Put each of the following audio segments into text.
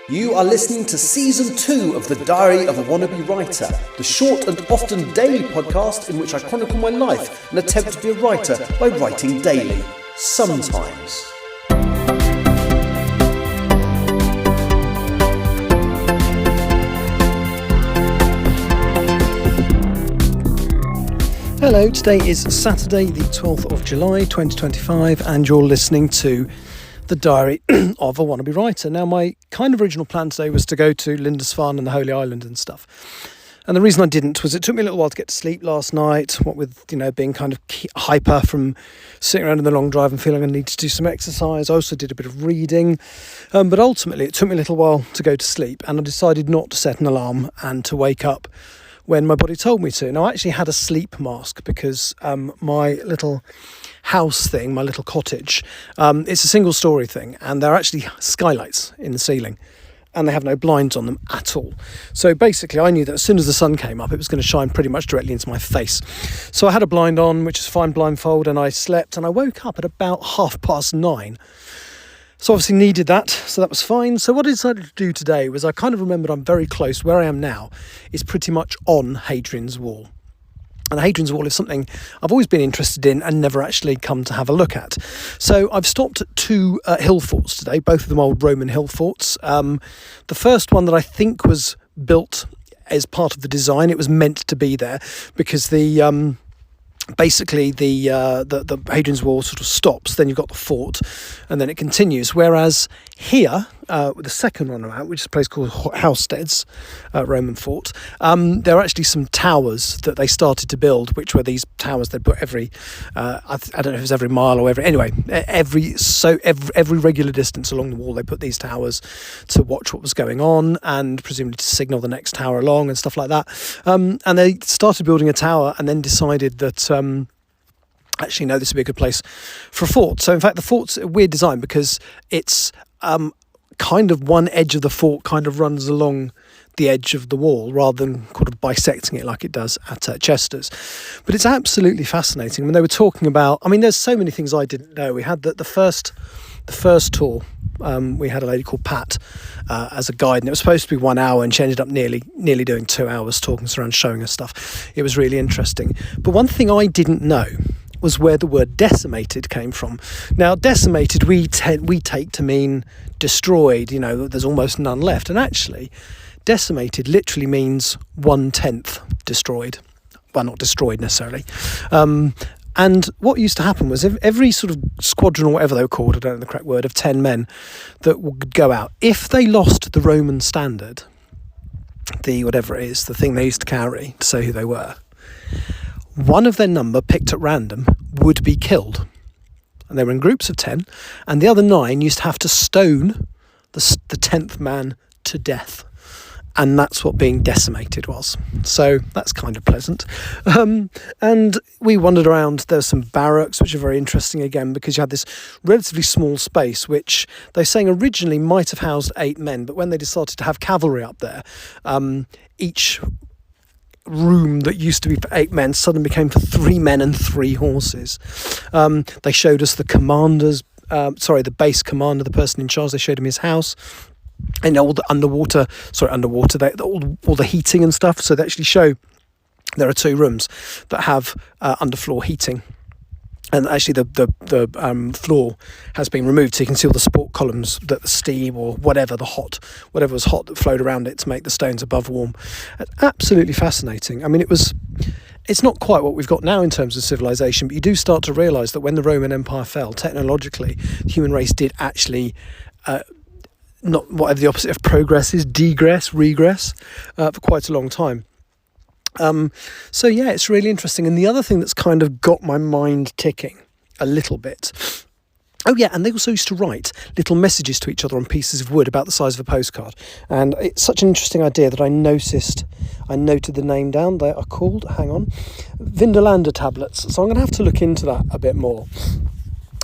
You are listening to Season 2 of The Diary of a Wannabe Writer, the short and often daily podcast in which I chronicle my life and attempt to be a writer by writing daily. Sometimes. Hello, today is Saturday the 12th of July 2025 and you're listening to The Diary of a Wannabe Writer. Now, my kind of original plan today was to go to Lindisfarne and the Holy Island and stuff. And the reason I didn't was it took me a little while to get to sleep last night, what with, being kind of hyper from sitting around in the long drive and feeling I need to do some exercise. I also did a bit of reading. But ultimately, it took me a little while to go to sleep and I decided not to set an alarm and to wake up when my body told me to. Now, I actually had a sleep mask because my little house thing, my little cottage, it's a single story thing and there are actually skylights in the ceiling and they have no blinds on them at all. So basically I knew that as soon as the sun came up it was going to shine pretty much directly into my face. So I had a blind on, which is fine blindfold, and I slept and I woke up at about 9:30. So obviously needed that, so that was fine. So what I decided to do today was I kind of remembered I'm very close. Where I am now is pretty much on Hadrian's Wall. And Hadrian's Wall is something I've always been interested in and never actually come to have a look at. So I've stopped at two hill forts today, both of them old Roman hill forts. The first one that I think was built as part of the design, it was meant to be there because the Hadrian's Wall sort of stops, then you've got the fort, and then it continues. Whereas here, with the second one out, which is a place called Housesteads, Roman fort, there are actually some towers that they started to build, which were these towers they put every, I don't know if it was every mile or every regular distance along the wall, they put these towers to watch what was going on and presumably to signal the next tower along and stuff like that. And they started building a tower and then decided that actually, no, this would be a good place for a fort. So in fact, the fort's a weird design because it's kind of one edge of the fort kind of runs along the edge of the wall rather than kind of bisecting it like it does at Chester's. But it's absolutely fascinating. When they were talking about, there's so many things I didn't know. We had the first tour. We had a lady called Pat as a guide, and it was supposed to be 1 hour, and she ended up nearly doing 2 hours talking us around, showing us stuff. It was really interesting. But one thing I didn't know was where the word decimated came from. Now, decimated we take to mean destroyed, there's almost none left. And actually, decimated literally means 1/10 destroyed. Well, not destroyed necessarily. And what used to happen was every sort of squadron or whatever they were called, I don't know the correct word, of 10 men that would go out, if they lost the Roman standard, the whatever it is, the thing they used to carry to say who they were, one of their number picked at random would be killed. And they were in groups of 10, and the other 9 used to have to stone the 10th man to death. And that's what being decimated was. So that's kind of pleasant. And we wandered around. There were some barracks, which are very interesting again, because you had this relatively small space, which they're saying originally might have housed 8 men. But when they decided to have cavalry up there, each room that used to be for 8 men suddenly became for 3 men and 3 horses. They showed us the base commander, the person in charge. They showed him his house. And all the underwater, all the heating and stuff. So they actually show there are 2 rooms that have underfloor heating. And actually the floor has been removed, so you can see all the support columns, that the steam or whatever was hot that flowed around it to make the stones above warm. Absolutely fascinating. It's not quite what we've got now in terms of civilization, but you do start to realise that when the Roman Empire fell, technologically, the human race did actually not whatever the opposite of progress is, regress for quite a long time. So yeah, it's really interesting. And the other thing that's kind of got my mind ticking a little bit. Oh yeah, and they also used to write little messages to each other on pieces of wood about the size of a postcard. And it's such an interesting idea that I noted the name down. They are called, Vindolanda tablets. So I'm going to have to look into that a bit more.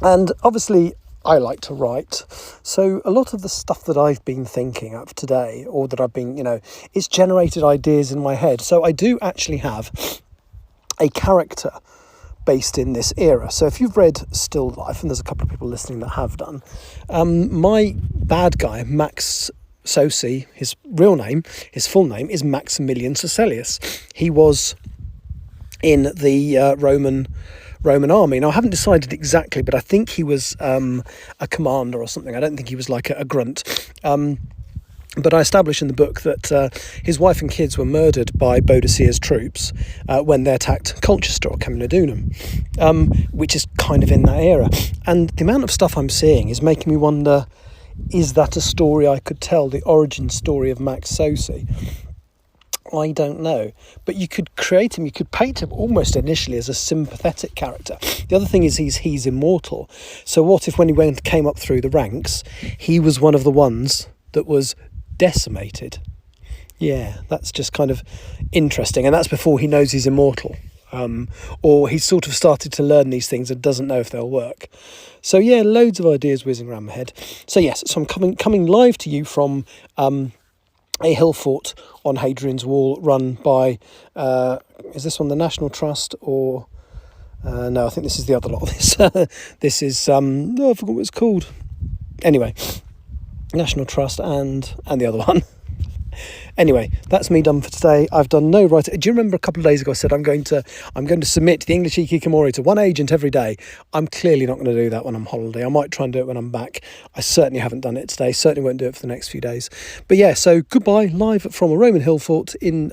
And obviously, I like to write. So a lot of the stuff that I've been thinking of today, or that I've been, it's generated ideas in my head. So I do actually have a character based in this era. So if you've read Still Life, and there's a couple of people listening that have done, my bad guy, Max Soci, his full name is Maximilian Caecilius. He was in the Roman army. Now, I haven't decided exactly, but I think he was a commander or something. I don't think he was like a grunt. But I establish in the book that his wife and kids were murdered by Boadicea's troops when they attacked Colchester or Camulodunum, which is kind of in that era. And the amount of stuff I'm seeing is making me wonder, is that a story I could tell, the origin story of Max Soci? I don't know. But you could create him, you could paint him almost initially as a sympathetic character. The other thing is he's immortal. So what if when he came up through the ranks, he was one of the ones that was decimated? Yeah, that's just kind of interesting, and that's before he knows he's immortal, or he's sort of started to learn these things and doesn't know if they'll work. So yeah, loads of ideas whizzing around my head. So yes, so I'm coming live to you from a hill fort on Hadrian's Wall, run by is this one the National Trust or no, I think this is the other lot. This is I forgot what it's called. Anyway, National Trust and the other one. Anyway, that's me done for today. I've done no writing. Do you remember a couple of days ago I said I'm going to submit the English Hikikomori to one agent every day? I'm clearly not going to do that when I'm on holiday. I might try and do it when I'm back. I certainly haven't done it today. Certainly won't do it for the next few days. But yeah, so goodbye, live from a Roman Hillport in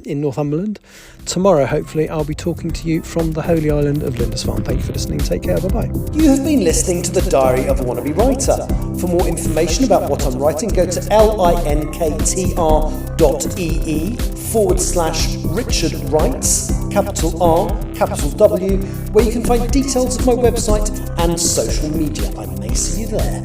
Northumberland. Tomorrow, hopefully, I'll be talking to you from the holy island of Lindisfarne. Thank you for listening. Take care. Bye-bye. You have been listening to The Diary of a Wannabe Writer. For more information about what I'm writing, go to linktr.ee/Richard Writes, capital R, capital W, where you can find details of my website and social media. I may see you there.